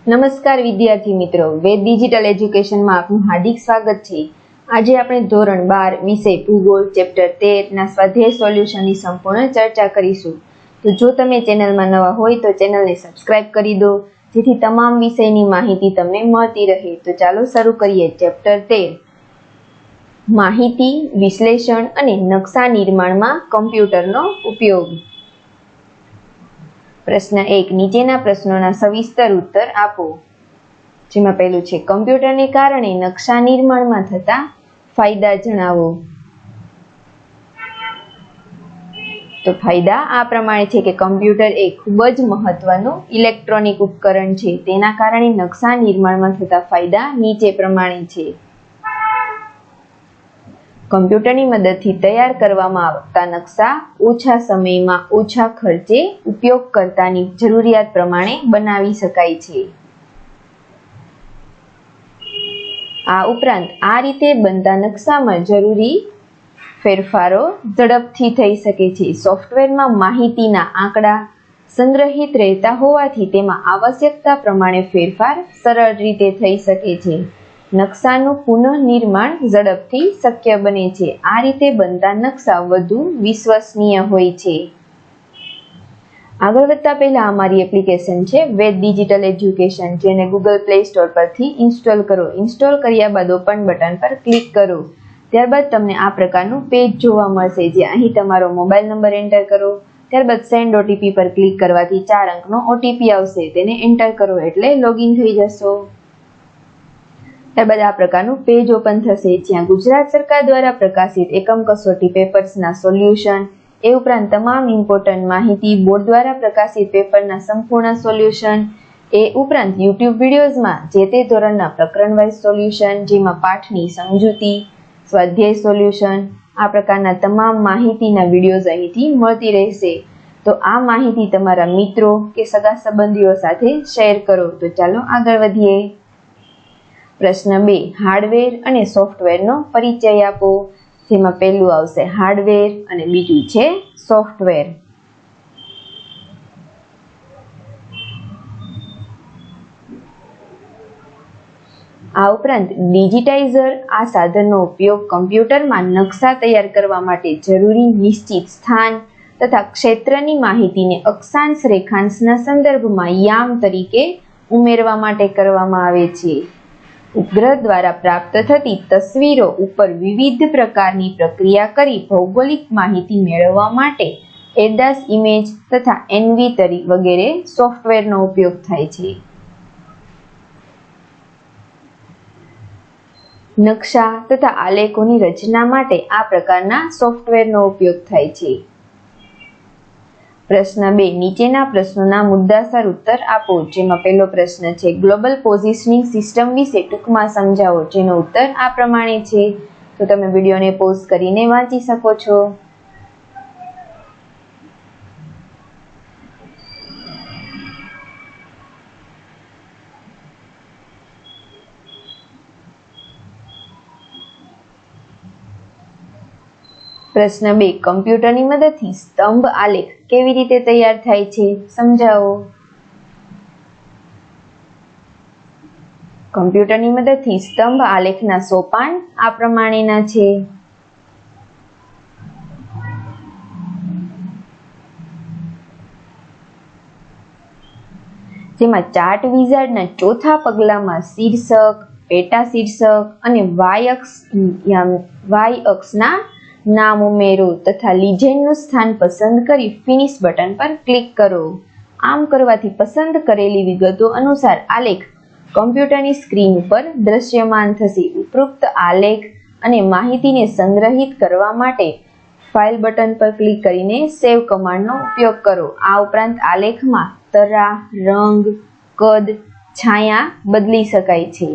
નમસ્કાર વિદ્યાર્થી મિત્રો, વેદ ડિજિટલ એજ્યુકેશનમાં આપનું હાર્દિક સ્વાગત છે। આજે આપણે ધોરણ 12 વિષય ભૂગોળ ચેપ્ટર 13 ના સ્વાધ્યાય સોલ્યુશનની સંપૂર્ણ ચર્ચા કરીશું। તો જો તમે ચેનલમાં નવા હોય તો ચેનલને સબસ્ક્રાઇબ કરી દો, જેથી તમામ વિષયની માહિતી તમને મળતી રહે। તો ચાલો શરૂ કરીએ। ચેપ્ટર 13 માહિતી વિશ્લેષણ અને નકશા નિર્માણમાં કમ્પ્યુટરનો ઉપયોગ। પ્રશ્ન 1, નીચેના પ્રશ્નોના સવિસ્તર ઉત્તર આપો। જેમાં પહેલું છે, કમ્પ્યુટરને કારણે નકશા નિર્માણમાં થતા ફાયદા જણાવો। તો ફાયદા આ પ્રમાણે છે કે કમ્પ્યુટર એ ખૂબ જ મહત્વનું ઇલેક્ટ્રોનિક ઉપકરણ છે, તેના કારણે નકશા નિર્માણમાં થતા ફાયદા નીચે પ્રમાણે છે। કમ્પ્યુટરની મદદથી તૈયાર કરવામાં આવતા નકશા ઓછા સમયમાં ઓછા ખર્ચે ઉપયોગકર્તાની જરૂરિયાત પ્રમાણે બનાવી શકાય છે। આ ઉપરાંત આ રીતે બનતા નકશામાં જરૂરી ફેરફારો ઝડપથી થઈ શકે છે। સોફ્ટવેરમાં માહિતીના આંકડા સંગ્રહિત રહેતા હોવાથી તેમાં આવશ્યકતા પ્રમાણે ફેરફાર સરળ રીતે થઈ શકે છે। નકશાનું પુનઃનિર્માણ ઝડપથી શક્ય બને છે। આ રીતે બનતા નકશા વધુ વિશ્વસનીય હોય છે। આગળ વધતા પહેલા અમારી એપ્લિકેશન છે વેદ ડિજિટલ એજ્યુકેશન, જેને ગૂગલ પ્લે સ્ટોર પરથી ઇન્સ્ટોલ કરો। ઇન્સ્ટોલ કર્યા બાદ ઓપન બટન પર ક્લિક કરો। ત્યારબાદ તમને આ પ્રકારનું પેજ જોવા મળશે, જે અહીં તમારો મોબાઈલ નંબર એન્ટર કરો। ત્યારબાદ સેન્ડ ઓટીપી પર ક્લિક કરવાથી 4 અંકનો ઓટીપી આવશે, તેને એન્ટર કરો એટલે લોગિન થઈ જશો। ત્યારબાદ આ પ્રકારનું પેજ ઓપન થશે, જ્યાં ગુજરાત સરકાર દ્વારા પ્રકાશિત એકમ કસોટી પેપર્સના સોલ્યુશન, એ ઉપરાંત તમામ ઇમ્પોર્ટન્ટ માહિતી, બોર્ડ દ્વારા પ્રકાશિત પેપરના સંપૂર્ણ સોલ્યુશન, એ ઉપરાંત યુટ્યુબ વિડીયોઝમાં જે તે ધોરણના પ્રકરણ વાઇઝ સોલ્યુશન, જેમાં પાઠની સમજૂતી, સ્વાધ્યાય સોલ્યુશન, આ પ્રકારના તમામ માહિતીના વિડીયોઝ અહીંથી મળતી રહેશે। તો આ માહિતી તમારા મિત્રો કે સગા સંબંધીઓ સાથે શેર કરો। તો ચાલો આગળ વધીએ। પ્રશ્ન 2, હાર્ડવેર અને સોફ્ટવેરનો પરિચય આપો। જેમાં પહેલું આવશે હાર્ડવેર અને બીજું છે સોફ્ટવેર। આ ઉપરાંત ડિજિટાઇઝર આ સાધનનો ઉપયોગ કમ્પ્યુટરમાં નકશા તૈયાર કરવા માટે જરૂરી નિશ્ચિત સ્થાન તથા ક્ષેત્રની માહિતીને અક્ષાંશ રેખાંશના સંદર્ભમાં યામ તરીકે ઉમેરવા માટે કરવામાં આવે છે। ઉપગ્રહ દ્વારા પ્રાપ્ત થતી તસવીરો ઉપર વિવિધ પ્રકારની પ્રક્રિયા કરી ભૌગોલિક માહિતી મેળવવા માટે એરદાસ ઇમેજ તથા એનવી વગેરે સોફ્ટવેરનો ઉપયોગ થાય છે। નકશા તથા આલેખોની રચના માટે આ પ્રકારના સોફ્ટવેરનો ઉપયોગ થાય છે। પ્રશ્ન 2, નીચેના પ્રશ્નોના મુદ્દાસર ઉત્તર આપો। જેમાં પહેલો પ્રશ્ન છે, ગ્લોબલ પોઝિશનિંગ સિસ્ટમ વિશે ટૂંકમાં સમજાવો। જેનો ઉત્તર આ પ્રમાણે છે, તો તમે વિડીયોને પોઝ કરીને વાંચી શકો છો। પ્રશ્ન 2, કમ્પ્યુટરની મદદથી સ્તંભ આલેખ કેવી રીતે તૈયાર થાય છે, સમજાવો। કમ્પ્યુટરની મદદથી સ્તંભ આલેખના સોપાન આ પ્રમાણેના છે। જેમાં ચાર્ટ વિઝાર્ડના ચોથા પગલામાં શીર્ષક, પેટા શીર્ષક અને વાય અક્ષના નામ ઉમેરો તથા લિજેન્ડનું સ્થાન પસંદ કરી ફિનિશ બટન પર ક્લિક કરો। આમ કરવાથી પસંદ કરેલી વિગતો અનુસાર આલેખ કમ્પ્યુટરની સ્ક્રીન ઉપર દ્રશ્યમાન થશે। ઉપરોક્ત આલેખ અને માહિતીને સંગ્રહિત કરવા માટે ફાઇલ બટન પર ક્લિક કરીને સેવ કમાન્ડનો ઉપયોગ કરો। આ ઉપરાંત આલેખમાં તરા, રંગ, કદ, છાયા બદલી શકાય છે।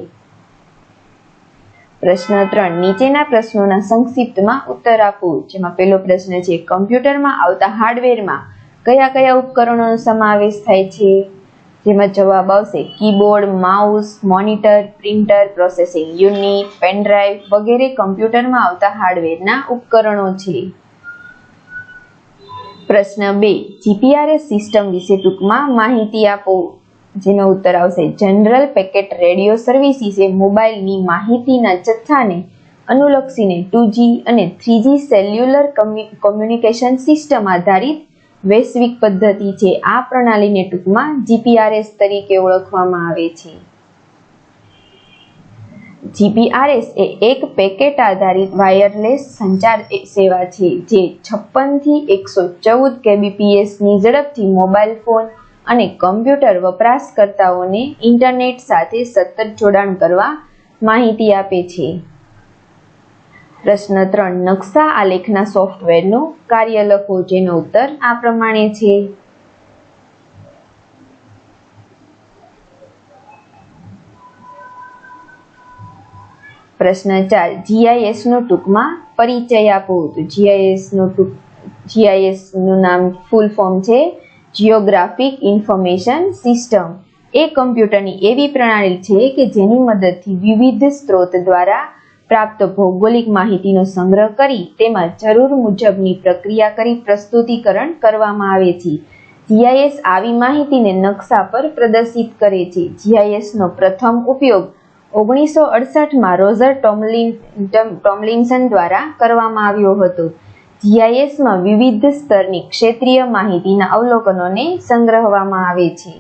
પ્રશ્ન 3, નીચેના પ્રશ્નોના સંક્ષિપ્તમાં ઉત્તર આપો। જેમાં પહેલો પ્રશ્ન છે, કમ્પ્યુટરમાં આવતા હાર્ડવેરમાં કયા કયા ઉપકરણોનો સમાવેશ થાય છે? જેમાં જવાબ આવશે keyboard, mouse, monitor, printer, processing unit, pen drive વગેરે કમ્પ્યુટરમાં આવતા હાર્ડવેરના ઉપકરણો છે। પ્રશ્ન 2, જીપીઆરએસ સિસ્ટમ વિશે ટૂંકમાં માહિતી આપો। જેનો ઉત્તર આવશે જનરલ પેકેટ રેડિયો સર્વિસીસ એ મોબાઈલની માહિતીના જથ્થાને અનુલક્ષીને 2G અને 3G સેલ્યુલર કોમ્યુનિકેશન સિસ્ટમ આધારિત વૈશ્વિક પદ્ધતિ છે. આ પ્રણાલીને ટૂંકમાં GPRS તરીકે ઓળખવામાં આવે છે. GPRS એ એક પેકેટ આધારિત વાયરલેસ સંચાર સેવા છે જે 56 થી 114 kbps ની ઝડપથી મોબાઈલ ફોન અને કમ્પ્યુટર વપરાશકર્તાઓને ઇન્ટરનેટ સાથે સતત જોડાણ કરવા માહિતી આપે છે. પ્રશ્ન 3. નકશા આલેખના સોફ્ટવેરનું કાર્ય લખો. જેનો ઉત્તર આ પ્રમાણે છે. પ્રશ્ન 4. GIS નો ટૂંકમાં પરિચય આપો. તો GIS નું નામ ફૂલ ફોર્મ છે જિયોગ્રાફિક ઇન્ફોર્મેશન સિસ્ટમ. એ કમ્પ્યુટરની એવી પ્રણાલી છે કે જેની મદદથી વિવિધ સ્ત્રોત દ્વારા પ્રાપ્ત ભૌગોલિક માહિતીનો સંગ્રહ કરી તેમાં જરૂર મુજબની પ્રક્રિયા કરી પ્રસ્તુતિકરણ કરવામાં આવે છે. GIS આવી માહિતીને નકશા પર પ્રદર્શિત કરે છે. GIS નો પ્રથમ ઉપયોગ 1968માં રોજર ટોમલિન્સન દ્વારા કરવામાં આવ્યો હતો. GIS માં વિવિધ સ્તરની ક્ષેત્રીય માહિતીના અવલોકનોને સંગ્રહવામાં આવે છે.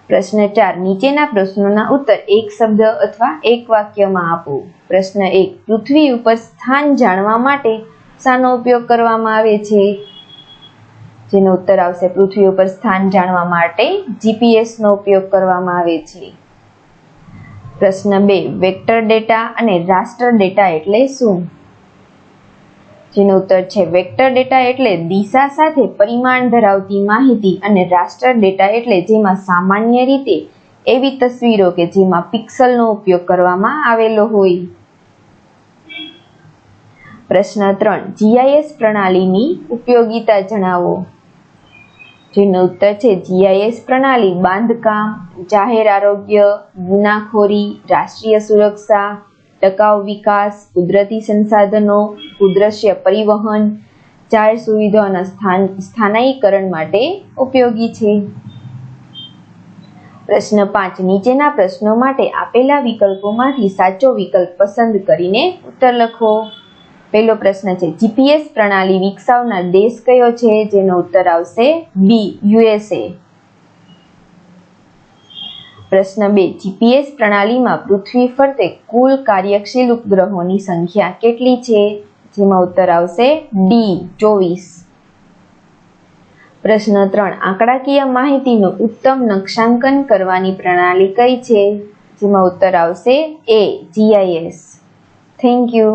પ્રશ્ન 4. નીચેના પ્રશ્નોના ઉત્તર એક શબ્દ અથવા એક વાક્યમાં આપો. પ્રશ્ન 1. પૃથ્વી ઉપર સ્થાન જાણવા માટે શાનો ઉપયોગ કરવામાં આવે છે? જેનો ઉત્તર આવશે પૃથ્વી ઉપર સ્થાન જાણવા માટે GPS નો ઉપયોગ કરવામાં આવે છે. પ્રશ્ન 2. વેક્ટર ડેટા અને રાસ્ટર ડેટા એટલે શું? જેનો ઉત્તર છે વેક્ટર ડેટા એટલે દિશા સાથે પરિમાણ ધરાવતી માહિતી અને રાસ્ટર ડેટા એટલે જેમાં સામાન્ય રીતે એવી તસવીરો કે જેમાં પિક્સલનો ઉપયોગ કરવામાં આવેલો હોય. પ્રશ્ન 3. GIS પ્રણાલીની ઉપયોગિતા જણાવો. જેનો ઉત્તર છે GIS પ્રણાલી બાંધકામ, જાહેર આરોગ્ય, ગુનાખોરી, રાષ્ટ્રીય સુરક્ષા, ટકાઉ વિકાસ, કુદરતી સંસાધનો, ભૂદ્રશ્ય પરિવહન, જાહેર સુવિધાઓના સ્થાનાયીકરણ માટે ઉપયોગી છે. પ્રશ્ન 5. નીચેના પ્રશ્નો માટે આપેલા વિકલ્પોમાંથી સાચો વિકલ્પ પસંદ કરીને ઉત્તર લખો. પહેલો પ્રશ્ન છે GPS પ્રણાલી વિકસાવનાર દેશ કયો છે? જેનો ઉત્તર આવશે B. USA. પ્રશ્ન 2. GPS પ્રણાલીમાં પૃથ્વી ફરતે કુલ કાર્યશીલ ઉપગ્રહોની સંખ્યા કેટલી છે? જેમાં ઉત્તર આવશે D. 24. પ્રશ્ન 3. આંકડાકીય માહિતીનું ઉત્તમ નકશાંકન કરવાની પ્રણાલી કઈ છે? જેમાં ઉત્તર આવશે A. GIS. Thank you.